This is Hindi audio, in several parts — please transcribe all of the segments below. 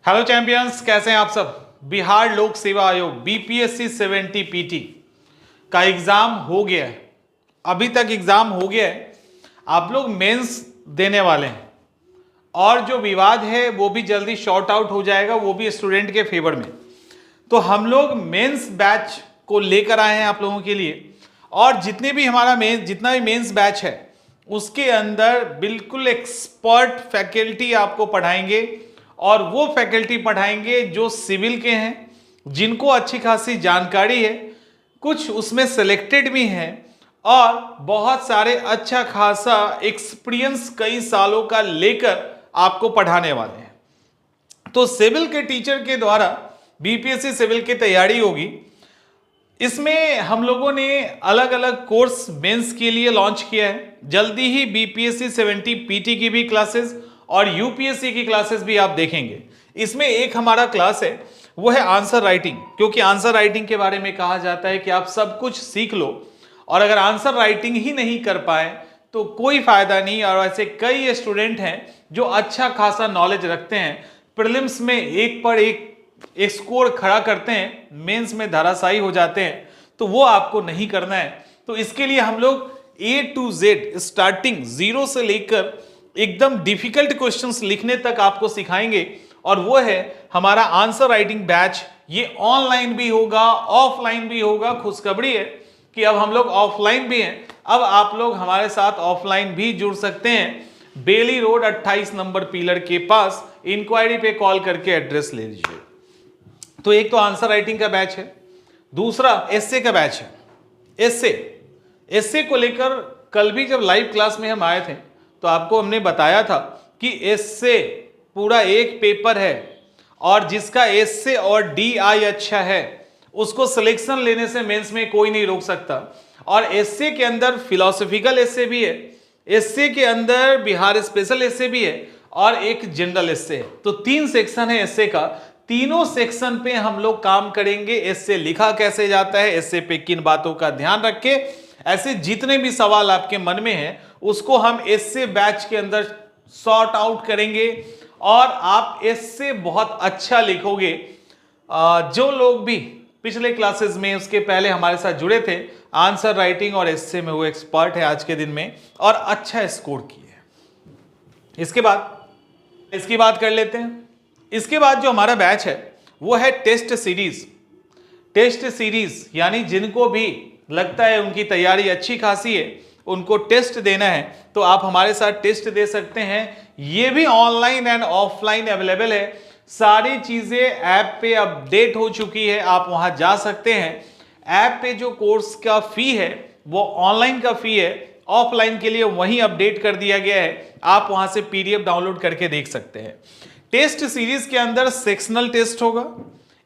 हेलो चैंपियंस, कैसे हैं आप सब। बिहार लोक सेवा आयोग बीपीएससी 70 पीटी का एग्जाम हो गया है। अभी तक एग्जाम हो गया है, आप लोग मेंस देने वाले हैं और जो विवाद है वो भी जल्दी शॉर्ट आउट हो जाएगा, वो भी स्टूडेंट के फेवर में। तो हम लोग मेंस बैच को लेकर आए हैं आप लोगों के लिए, और जितने भी हमारा जितना भी मेंस बैच है उसके अंदर बिल्कुल एक्सपर्ट फैकल्टी आपको पढ़ाएंगे, और वो फैकल्टी पढ़ाएंगे जो सिविल के हैं, जिनको अच्छी खासी जानकारी है, कुछ उसमें सिलेक्टेड भी हैं और बहुत सारे अच्छा खासा एक्सपीरियंस कई सालों का लेकर आपको पढ़ाने वाले हैं। तो सिविल के टीचर के द्वारा बीपीएससी सिविल की तैयारी होगी। इसमें हम लोगों ने अलग अलग कोर्स मेंस के लिए लॉन्च किया है। जल्दी ही बीपीएससी 70 पीटी की भी क्लासेस और यूपीएससी की क्लासेस भी आप देखेंगे। इसमें एक हमारा क्लास है, वो है आंसर राइटिंग, क्योंकि आंसर राइटिंग के बारे में कहा जाता है कि आप सब कुछ सीख लो और अगर आंसर राइटिंग ही नहीं कर पाए तो कोई फायदा नहीं। और ऐसे कई स्टूडेंट हैं जो अच्छा खासा नॉलेज रखते हैं, प्रीलिम्स में एक पर एक स्कोर खड़ा करते हैं, मेंस में धराशायी हो जाते हैं, तो वो आपको नहीं करना है। तो इसके लिए हम लोग A to Z starting zero से लेकर एकदम डिफिकल्ट क्वेश्चंस लिखने तक आपको सिखाएंगे, और वो है हमारा आंसर राइटिंग बैच। ये ऑनलाइन भी होगा, ऑफलाइन भी होगा। खुशखबरी है कि अब हम लोग ऑफलाइन भी हैं, अब आप लोग हमारे साथ ऑफलाइन भी जुड़ सकते हैं। बेली रोड 28 नंबर पिलर के पास इंक्वायरी पे कॉल करके एड्रेस ले लीजिए। तो एक तो आंसर राइटिंग का बैच है, दूसरा एस्से का बैच है। एस्से को लेकर कल भी जब लाइव क्लास में हम आए थे तो आपको हमने बताया था कि एस्से पूरा एक पेपर है, और जिसका एस्से और DI अच्छा है उसको सिलेक्शन लेने से मेंस में कोई नहीं रोक सकता। और एस्से के अंदर फिलोसॉफिकल एस्से भी है, एस्से के अंदर बिहार स्पेशल एस्से भी है, और एक जनरल एस्से है। तो 3 सेक्शन है एस्से का। तीनों सेक्शन पे हम लोग काम करेंगे। एस्से लिखा कैसे जाता है, एस्से पे किन बातों का ध्यान रख के, ऐसे जितने भी सवाल आपके मन में हैं उसको हम एस्से बैच के अंदर सॉर्ट आउट करेंगे, और आप एस्से बहुत अच्छा लिखोगे। जो लोग भी पिछले क्लासेस में उसके पहले हमारे साथ जुड़े थे, आंसर राइटिंग और एस्से में वो एक्सपर्ट है आज के दिन में, और अच्छा स्कोर किए। इसके बाद इसकी बात कर लेते हैं। इसके बाद जो हमारा बैच है वो है टेस्ट सीरीज, यानी जिनको भी लगता है उनकी तैयारी अच्छी खासी है, उनको टेस्ट देना है, तो आप हमारे साथ टेस्ट दे सकते हैं। ये भी ऑनलाइन एंड ऑफलाइन अवेलेबल है। सारी चीजें ऐप पे अपडेट हो चुकी है, आप वहां जा सकते हैं। ऐप पे जो कोर्स का फी है वो ऑनलाइन का फी है, ऑफलाइन के लिए वहीं अपडेट कर दिया गया है। आप वहां से PDF डाउनलोड करके देख सकते हैं। टेस्ट सीरीज के अंदर सेक्शनल टेस्ट होगा,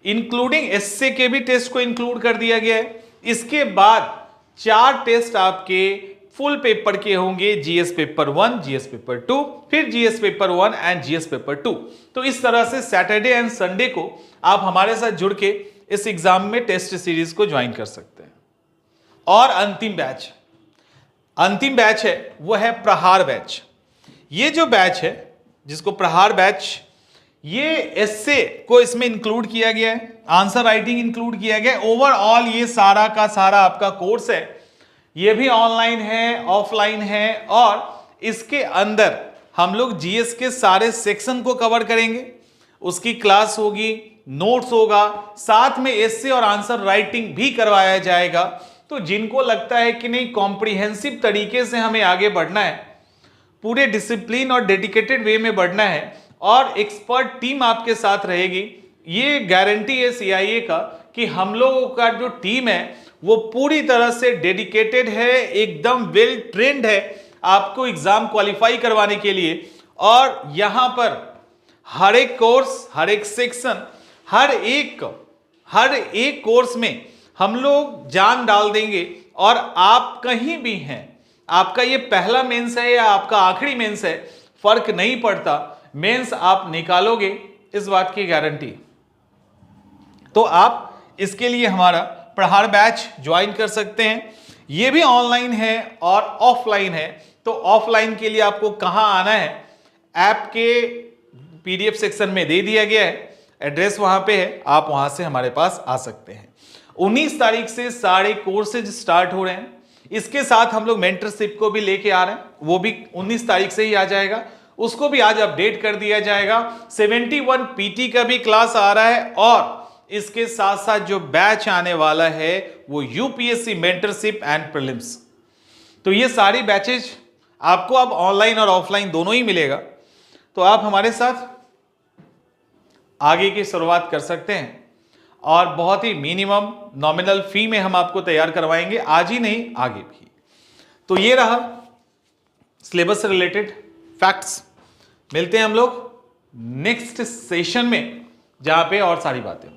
इंक्लूडिंग एस्से के भी टेस्ट को इंक्लूड कर दिया गया है। इसके बाद 4 टेस्ट आपके फुल पेपर के होंगे, GS पेपर 1, GS पेपर 2, फिर GS paper 1 and GS paper 2। तो इस तरह से सैटरडे एंड संडे को आप हमारे साथ जुड़ के इस एग्जाम में टेस्ट सीरीज को ज्वाइन कर सकते हैं। और अंतिम बैच है वो है प्रहार बैच। ये जो बैच है जिसको प्रहार बैच, ये एस्से को इसमें इंक्लूड किया गया है, आंसर राइटिंग इंक्लूड किया गया है। ओवरऑल ये सारा का सारा आपका कोर्स है। ये भी ऑनलाइन है, ऑफलाइन है, और इसके अंदर हम लोग GS के सारे सेक्शन को कवर करेंगे। उसकी क्लास होगी, नोट्स होगा, साथ में एस्से और आंसर राइटिंग भी करवाया जाएगा। तो जिनको लगता है कि नहीं कॉम्प्रिहेंसिव तरीके से हमें आगे बढ़ना है, पूरे डिसिप्लिन और डेडिकेटेड वे में बढ़ना है, और एक्सपर्ट टीम आपके साथ रहेगी, ये गारंटी है CIA का कि हम लोगों का जो टीम है वो पूरी तरह से डेडिकेटेड है, एकदम वेल ट्रेंड है आपको एग्जाम क्वालिफाई करवाने के लिए। और यहां पर हर एक कोर्स, हर एक सेक्शन, हर एक कोर्स में हम लोग जान डाल देंगे। और आप कहीं भी हैं, आपका ये पहला मेंस है या आपका आखिरी मेंस है, फर्क नहीं पड़ता, मेंस आप निकालोगे, इस बात की गारंटी। तो आप इसके लिए हमारा प्रहार बैच ज्वाइन कर सकते हैं। ये भी ऑनलाइन है और ऑफलाइन है। तो ऑफलाइन के लिए आपको कहां आना है, ऐप के PDF सेक्शन में दे दिया गया है। एड्रेस वहां पे है, आप वहां से हमारे पास आ सकते हैं। 19 तारीख से सारे कोर्सेज स्टार्ट हो रहे हैं। इसके साथ हम लोग मेंटरशिप को भी लेके आ रहे हैं, वो भी 19 तारीख से ही आ जाएगा, उसको भी आज अपडेट कर दिया जाएगा। 71 पीटी का भी क्लास आ रहा है और इसके साथ साथ जो बैच आने वाला है वो यूपीएससी मेंटरशिप एंड प्रीलिम्स। तो ये सारी बैचेज आपको अब ऑनलाइन और ऑफलाइन दोनों ही मिलेगा। तो आप हमारे साथ आगे की शुरुआत कर सकते हैं और बहुत ही मिनिमम नॉमिनल फी में हम आपको तैयार करवाएंगे, आज ही नहीं आगे भी। तो ये रहा सिलेबस से रिलेटेड फैक्ट्स। मिलते हैं हम लोग नेक्स्ट सेशन में, जहां पे और सारी बातें